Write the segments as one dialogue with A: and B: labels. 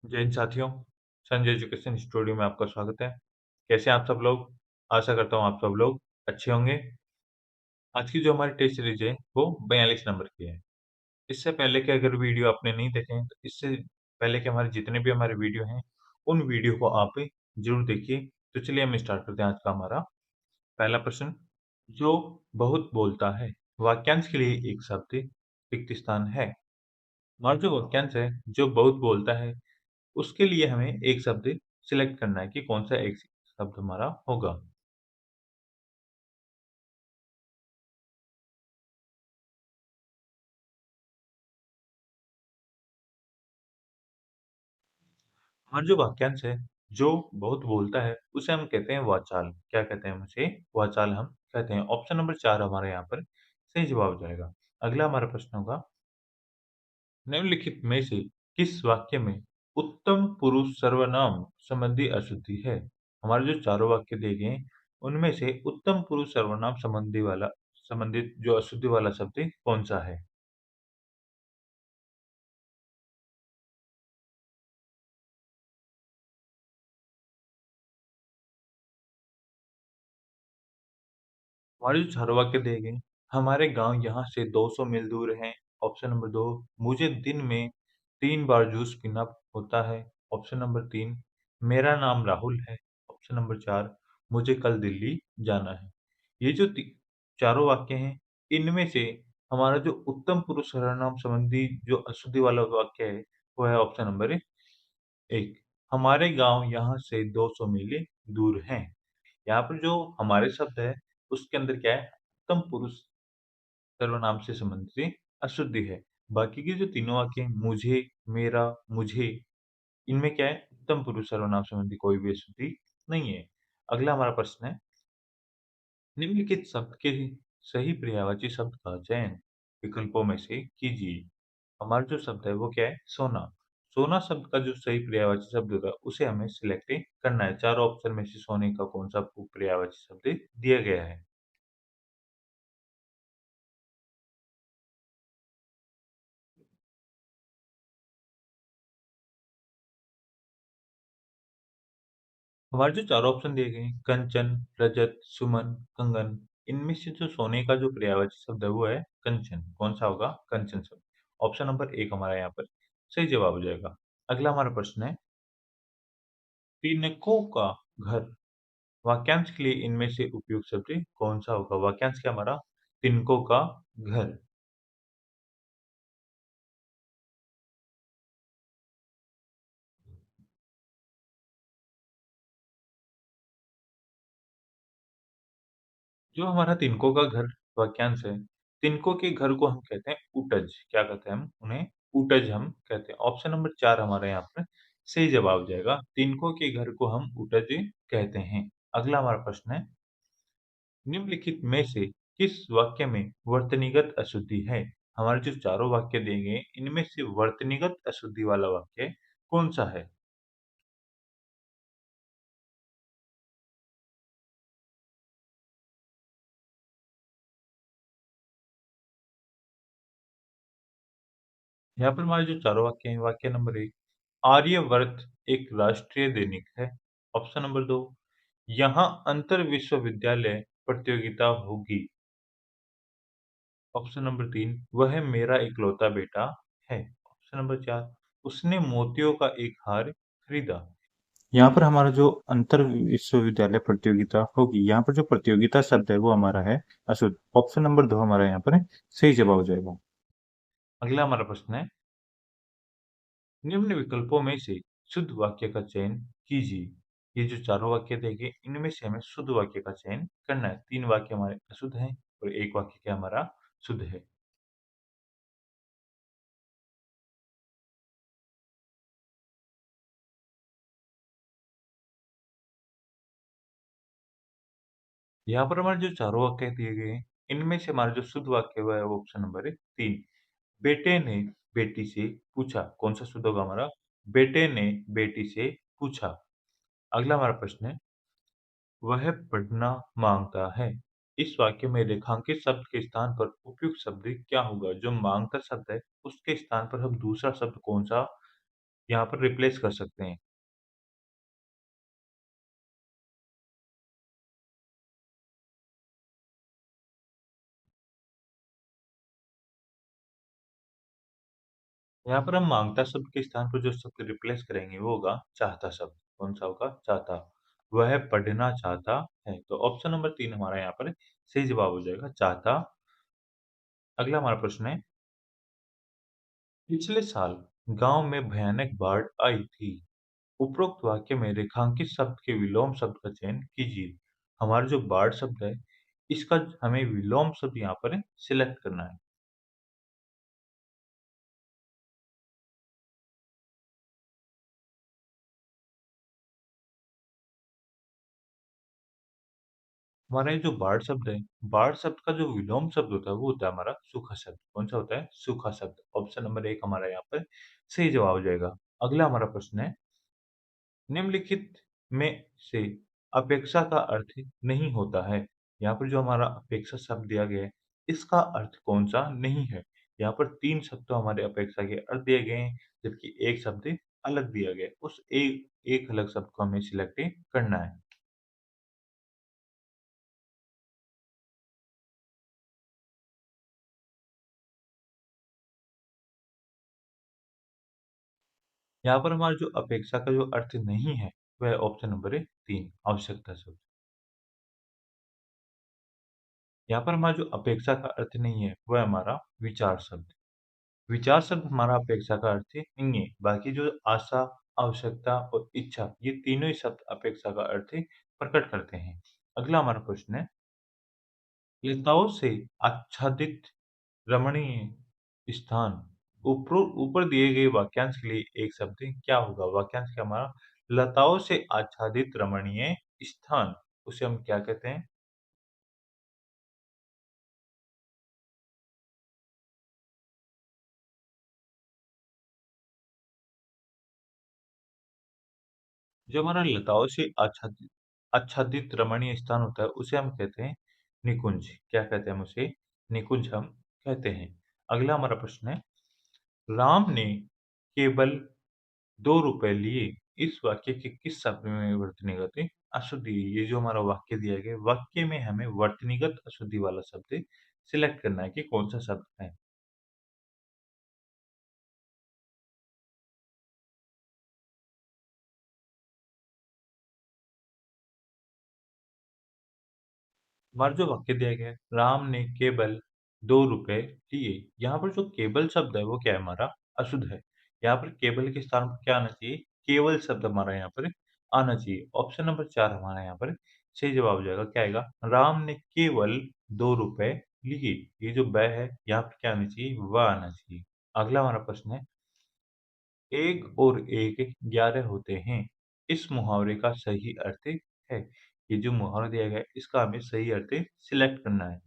A: जय हिंद साथियों, Sanjay education studio में आपका स्वागत है। कैसे हैं आप सब लोग? आशा करता हूँ आप सब लोग अच्छे होंगे। आज की जो हमारी टेस्ट सीरीज है, वो 42 नंबर की है। इससे पहले के अगर वीडियो आपने नहीं देखे हैं, तो इससे पहले के हमारे जितने भी हमारे वीडियो हैं, उन वीडियो को आप ज़रूर देखिए। तो चलिए हम स्टार्ट करते हैं आज का हमारा पहला प्रश्न। जो बहुत बोलता है, वाक्यांश के लिए एक शब्द रिक्त स्थान है। हमारा जो वाक्यांश है, जो बहुत बोलता है, उसके लिए हमें एक शब्द सिलेक्ट करना है कि कौन-सा एक शब्द हमारा होगा। हमारा जो वाक्यांश है, जो बहुत बोलता है, उसे हम कहते हैं वाचाल। क्या कहते हैं हम उसे? वाचाल हम कहते हैं। ऑप्शन नंबर 4 हमारे यहाँ पर सही जवाब हो जाएगा। अगला हमारा प्रश्न होगा, निम्नलिखित में से किस वाक्य में उत्तम पुरुष सर्वनाम संबंधी अशुद्धि है? हमारे जो चारों वाक्य दिए गए हैं, उनमें से उत्तम पुरुष सर्वनाम संबंधित जो अशुद्धि वाला शब्द कौन-सा है? हमारे जो चारों वाक्य दिए गए, हमारे गाँव यहाँ से 200 मील दूर है। ऑप्शन नंबर 2, मुझे दिन में 3 बार जूस पीना होता है। ऑप्शन नंबर 3, मेरा नाम राहुल है। ऑप्शन नंबर 4, मुझे कल दिल्ली जाना है। ये जो चारों वाक्य हैं, इनमें से हमारा जो उत्तम पुरुष सर्वनाम संबंधी जो अशुद्धि वाला वाक्य है, वो है ऑप्शन नंबर 1। हमारे गाँव यहाँ से 200 मील दूर हैं। यहाँ पर जो हमारे शब्द है, उसके अंदर क्या है? उत्तम पुरुष सर्वनाम से संबंधित अशुद्धि है। बाकी के जो तीनों वाक्य हैं, मुझे, मेरा, मुझे, इनमें क्या है? उत्तम पुरुष सर्वनाम संबंधी कोई भी अशुद्धि नहीं है। अगला हमारा प्रश्न है, निम्नलिखित शब्द के सही पर्यायवाची शब्द का चयन विकल्पों में से कीजिए। हमारा जो शब्द है, वो क्या है? सोना। सोना शब्द का जो सही पर्यायवाची शब्द होगा, उसे हमें सिलेक्ट करना है। चारों ऑप्शन में से सोने का कौन-सा पर्यायवाची शब्द दिया गया है? हमारे जो चारों ऑप्शन दिए गए हैं, कंचन, रजत, सुमन, कंगन, इनमें से जो सोने का जो पर्यायवाची शब्द है, वो है कंचन। कौन सा होगा? कंचन शब्द। ऑप्शन नंबर 1 हमारा यहाँ पर सही जवाब हो जाएगा। अगला हमारा प्रश्न है, तिनकों का घर। वाक्यांश के लिए इनमें से उपयुक्त शब्द कौन सा होगा? वाक्यांश क्या हमारा? तिनकों का घर। जो हमारा तिनकों का घर वाक्यांश है, तिनकों के घर को हम कहते हैं ऊटज। क्या कहते हैं हम उन्हें? ऊटज हम कहते हैं। ऑप्शन नंबर 4 हमारे यहाँ पर सही जवाब हो जाएगा। तिनकों के घर को हम ऊटज कहते हैं। अगला हमारा प्रश्न है, निम्नलिखित में से किस वाक्य में वर्तनीगत अशुद्धि है? हमारे जो चारों वाक्य दिए गए, इनमें से वर्तनीगत अशुद्धि वाला वाक्य कौन-सा है? यहाँ पर हमारे जो चारों वाक्य हैं, वाक्य नंबर 1, आर्यवर्त एक राष्ट्रीय दैनिक है। ऑप्शन नंबर 2, यहाँ अंतर विश्वविद्यालय प्रतियोगिता होगी। ऑप्शन नंबर 3, वह मेरा इकलौता बेटा है। ऑप्शन नंबर 4, उसने मोतियों का एक हार खरीदा। यहाँ पर हमारा जो अंतर विश्वविद्यालय प्रतियोगिता होगी, यहाँ पर जो प्रतियोगिता शब्द है वो हमारा है अशुद्ध। ऑप्शन नंबर 2 हमारा यहाँ पर सही जवाब हो जाएगा। अगला हमारा प्रश्न है, निम्न विकल्पों में से शुद्ध वाक्य का चयन कीजिए। ये जो चारों वाक्य देंगे, इनमें से हमें शुद्ध वाक्य का चयन करना है। 3 वाक्य हमारे अशुद्ध हैं और 1 वाक्य क्या हमारा शुद्ध है। यहाँ पर हमारे जो चारों वाक्य दिए गए हैं, इनमें से हमारा जो शुद्ध वाक्य हुआ है वो ऑप्शन नंबर है 3। बेटे ने बेटी से पूछा। कौन सा शुद्ध होगा हमारा? बेटे ने बेटी से पूछा। अगला हमारा प्रश्न है, वह पढ़ना माँगता है। इस वाक्य में रेखांकित शब्द के स्थान पर उपयुक्त शब्द क्या होगा? जो माँगता शब्द है, उसके स्थान पर हम दूसरा शब्द कौन-सा यहाँ पर रिप्लेस कर सकते हैं। यहाँ पर हम माँगता शब्द के स्थान पर जो शब्द रिप्लेस करेंगे वो होगा चाहता शब्द। कौन-सा होगा? चाहता। वह पढ़ना चाहता है। तो ऑप्शन नंबर 3 हमारा यहाँ पर सही जवाब हो जाएगा चाहता। अगला हमारा प्रश्न है, पिछले साल गाँव में भयानक बाढ़ आई थी। उपरोक्त वाक्य में रेखांकित शब्द के विलोम शब्द का चयन कीजिए। हमारा जो बाढ़ शब्द है, इसका हमें विलोम शब्द यहाँ पर सिलेक्ट करना है। हमारा ये जो बाढ़ शब्द है, बाढ़ शब्द का जो विलोम शब्द होता है, वो होता है हमारा सूखा शब्द। कौन-सा होता है? सूखा शब्द। ऑप्शन नंबर 1 हमारा यहाँ पर सही जवाब हो जाएगा। अगला हमारा प्रश्न है, निम्नलिखित में से अपेक्षा का अर्थ नहीं होता है। यहाँ पर जो हमारा अपेक्षा शब्द दिया गया है, इसका अर्थ कौन-सा नहीं है? यहाँ पर 3 शब्द तो हमारे अपेक्षा के अर्थ दिए गए हैं, जबकि 1 शब्द अलग दिया गया है। उस एक अलग शब्द को हमें सिलेक्ट करना है। यहाँ पर हमारा जो अपेक्षा का जो अर्थ नहीं है, वह है ऑप्शन नंबर 3 आवश्यकता शब्द। यहाँ पर हमारा जो अपेक्षा का अर्थ नहीं है, वह है हमारा विचार शब्द। विचार शब्द हमारा अपेक्षा का अर्थ नहीं है, बाकी जो आशा, आवश्यकता और इच्छा, ये तीनों ही शब्द अपेक्षा का अर्थ प्रकट करते हैं। अगला हमारा प्रश्न है, लताओं से आच्छादित रमणीय स्थान ऊपर दिए गए वाक्यांश के लिए एक शब्द क्या होगा? वाक्यांश क्या हमारा? लताओं से आच्छादित रमणीय स्थान, उसे हम क्या कहते हैं? जो हमारा लताओं से आच्छादित आच्छादित रमणीय स्थान होता है, उसे हम कहते हैं निकुंज। क्या कहते हैं हम उसे? निकुंज हम कहते हैं। अगला हमारा प्रश्न है, राम ने केवल ₹2 लिए। इस वाक्य के किस शब्द में वर्तनीगत अशुद्धि है? ये जो हमारा वाक्य दिया गया है, वाक्य में हमें वर्तनीगत अशुद्धि वाला शब्द सिलेक्ट करना है कि कौन-सा शब्द है। हमारा जो वाक्य दिया गया है, राम ने केवल ₹2 लिए। यहाँ पर जो केवल शब्द है, वो क्या है हमारा? अशुद्ध है। यहाँ पर केवल के स्थान पर क्या आना चाहिए? केवल शब्द हमारा यहाँ पर आना चाहिए। ऑप्शन नंबर 4 हमारा यहाँ पर सही जवाब हो जाएगा। क्या आएगा? राम ने केवल ₹2 लिए। ये जो ब है, यहाँ पर क्या आना चाहिए? व आना चाहिए। अगला हमारा प्रश्न है, 1 और 1 11 होते हैं। इस मुहावरे का सही अर्थ है। ये जो मुहावरा दिया गया है, इसका हमें सही अर्थ सिलेक्ट करना है।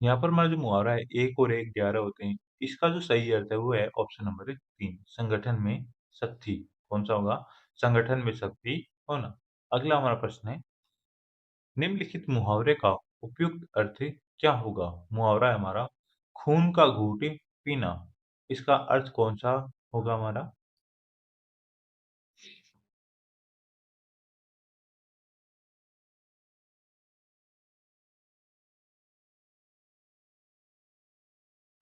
A: यहाँ पर हमारा जो मुहावरा है, 1 और 1 11 होते हैं। इसका जो सही अर्थ है, वो है ऑप्शन नंबर 3 संगठन में शक्ति। कौन-सा होगा? संगठन में शक्ति होना। अगला हमारा प्रश्न है, निम्नलिखित मुहावरे का उपयुक्त अर्थ क्या होगा? मुहावरा है हमारा खून का घूँट पीना। इसका अर्थ कौन-सा होगा हमारा?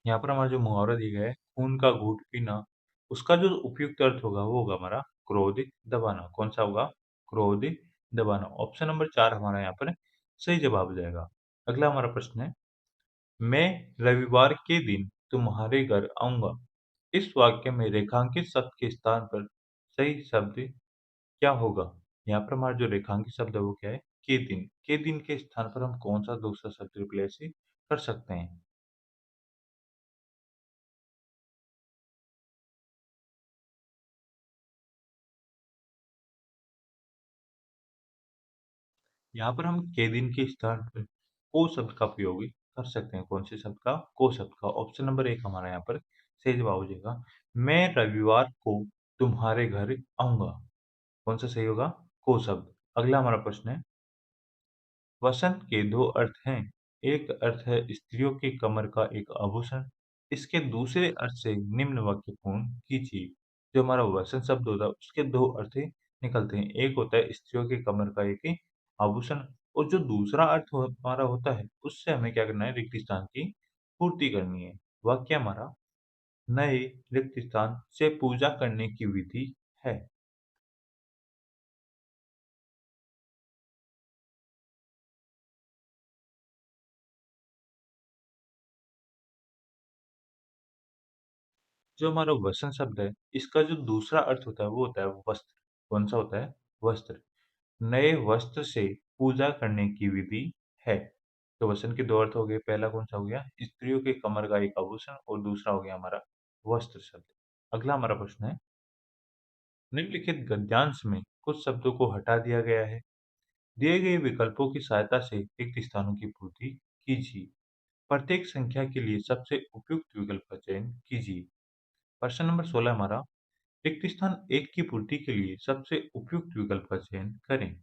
A: यहाँ पर हमारा जो मुहावरा दिया गया है, खून का घूँट पीना, उसका जो उपयुक्त अर्थ होगा, वो होगा हमारा क्रोध दबाना। कौन-सा होगा? क्रोध दबाना। ऑप्शन नंबर 4 हमारा यहाँ पर सही जवाब हो जाएगा। अगला हमारा प्रश्न है, मैं रविवार के दिन तुम्हारे घर आऊँगा। इस वाक्य में रेखांकित शब्द के स्थान पर सही शब्द क्या होगा? यहाँ पर हमारा जो रेखांकित शब्द है, वो क्या है? के दिन। के दिन के स्थान पर हम कौन-सा दूसरा शब्द रिप्लेस कर सकते हैं? यहाँ पर हम के दिन के स्थान पर को शब्द का प्रयोग कर सकते हैं। कौन से शब्द का? को शब्द का। ऑप्शन नंबर 1 हमारा यहाँ पर सही जवाब हो जाएगा। मैं रविवार को तुम्हारे घर आऊँगा। कौन-सा सही होगा? को शब्द। अगला हमारा प्रश्न है, वसंत के दो अर्थ हैं। एक अर्थ है स्त्रियों की कमर का एक आभूषण। इसके दूसरे अर्थ से निम्न वाक्य पूर्ण कीजिए। जो हमारा वसंत शब्द होता है उसके दो अर्थ निकलते हैं। एक होता है स्त्रियों की कमर का एक आभूषण, और जो दूसरा अर्थ हमारा होता है उससे हमें क्या करना है, रिक्त स्थान की पूर्ति करनी है। वाक्य हमारा नए रिक्त स्थान से पूजा करने की विधि है। जो हमारा वसंत शब्द है, इसका जो दूसरा अर्थ होता है वो होता है वस्त्र। कौन सा होता है? वस्त्र। नए वस्त्र से पूजा करने की विधि है। तो वसंत के दो अर्थ हो गए। पहला कौन सा हो गया? स्त्रियों के कमर का एक आभूषण, और दूसरा हो गया हमारा वस्त्र शब्द। अगला हमारा प्रश्न है, निम्नलिखित गद्यांश में कुछ शब्दों को हटा दिया गया है। दिए गए विकल्पों की सहायता से रिक्त स्थानों की पूर्ति कीजिए। प्रत्येक संख्या के लिए सबसे उपयुक्त विकल्प का चयन कीजिए। प्रश्न नंबर 16 हमारा, रिक्त स्थान 1 की पूर्ति के लिए सबसे उपयुक्त विकल्प का चयन करें।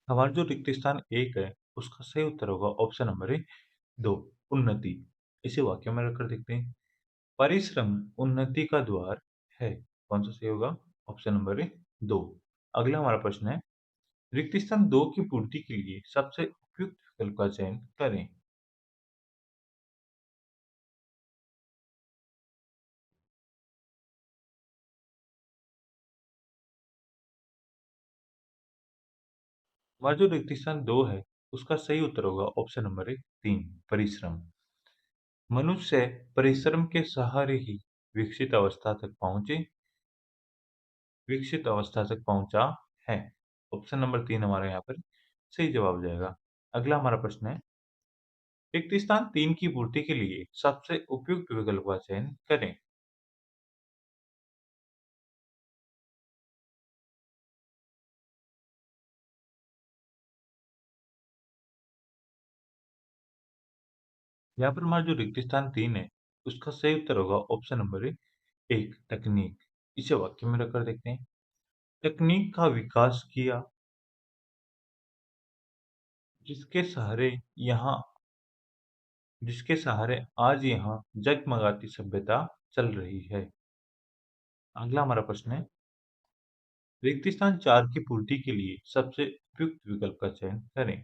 A: हमारा जो रिक्त स्थान 1 है, उसका सही उत्तर होगा ऑप्शन नंबर 2, उन्नति। इसे वाक्य में रखकर देखते हैं। परिश्रम उन्नति का द्वार है। कौन सा सही होगा? Option number 2। अगला हमारा प्रश्न है, रिक्त स्थान 2 की पूर्ति के लिए सबसे उपयुक्त विकल्प का चयन करें। हमारा जो रिक्त स्थान 2 है, उसका सही उत्तर होगा ऑप्शन नंबर 3, परिश्रम। मनुष्य परिश्रम के सहारे ही विकसित अवस्था तक पहुंचे विकसित अवस्था तक पहुंचा है। ऑप्शन नंबर 3 हमारा यहाँ पर सही जवाब हो जाएगा। अगला हमारा प्रश्न है, रिक्त स्थान 3 की पूर्ति के लिए सबसे उपयुक्त विकल्प का चयन करें। यहाँ पर हमारा जो रिक्त स्थान 3 है, उसका सही उत्तर होगा ऑप्शन नंबर 1, तकनीक। इसे वाक्य में रखकर देखते हैं। तकनीक का विकास किया, जिसके सहारे यहाँ जिसके सहारे आज यहाँ जगमगाती सभ्यता चल रही है। अगला हमारा प्रश्न है, रिक्त स्थान 4 की पूर्ति के लिए सबसे उपयुक्त विकल्प का चयन करें।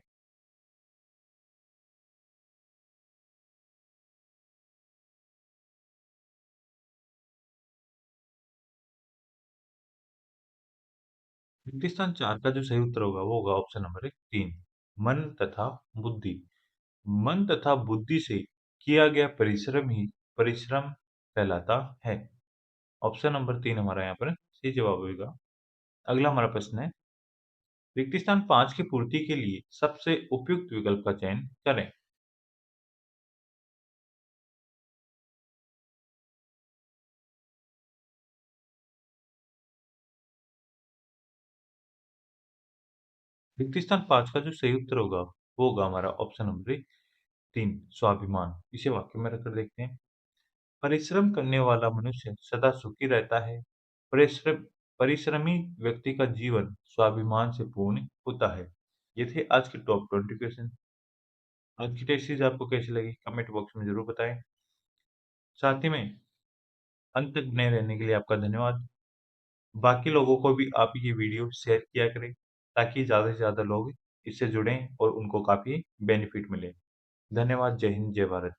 A: रिक्त स्थान 4 का जो सही उत्तर होगा वो होगा ऑप्शन नंबर 3, मन तथा बुद्धि। मन तथा बुद्धि से किया गया परिश्रम ही परिश्रम कहलाता है। ऑप्शन नंबर 3 हमारा यहाँ पर सही जवाब होगा। अगला हमारा प्रश्न है, रिक्त स्थान 5 की पूर्ति के लिए सबसे उपयुक्त विकल्प का चयन करें। रिक्त स्थान 5 का जो सही उत्तर होगा वो होगा हमारा ऑप्शन नंबर 3, स्वाभिमान। इसे वाक्य में रखकर देखते हैं। परिश्रम करने वाला मनुष्य सदा सुखी रहता है। परिश्रम परिश्रमी व्यक्ति का जीवन स्वाभिमान से पूर्ण होता है। ये थे आज के टॉप 20 क्वेश्चन। आज की टेस्ट सीरीज आपको कैसी लगी कमेंट बॉक्स में जरूर बताएं। साथ ही में अंत तक बने रहने के लिए आपका धन्यवाद। बाकी लोगों को भी आप ये वीडियो शेयर किया करें, ताकि ज़्यादा से ज़्यादा लोग इससे जुड़ें और उनको काफ़ी बेनिफिट मिले। धन्यवाद। जय हिंद, जय भारत।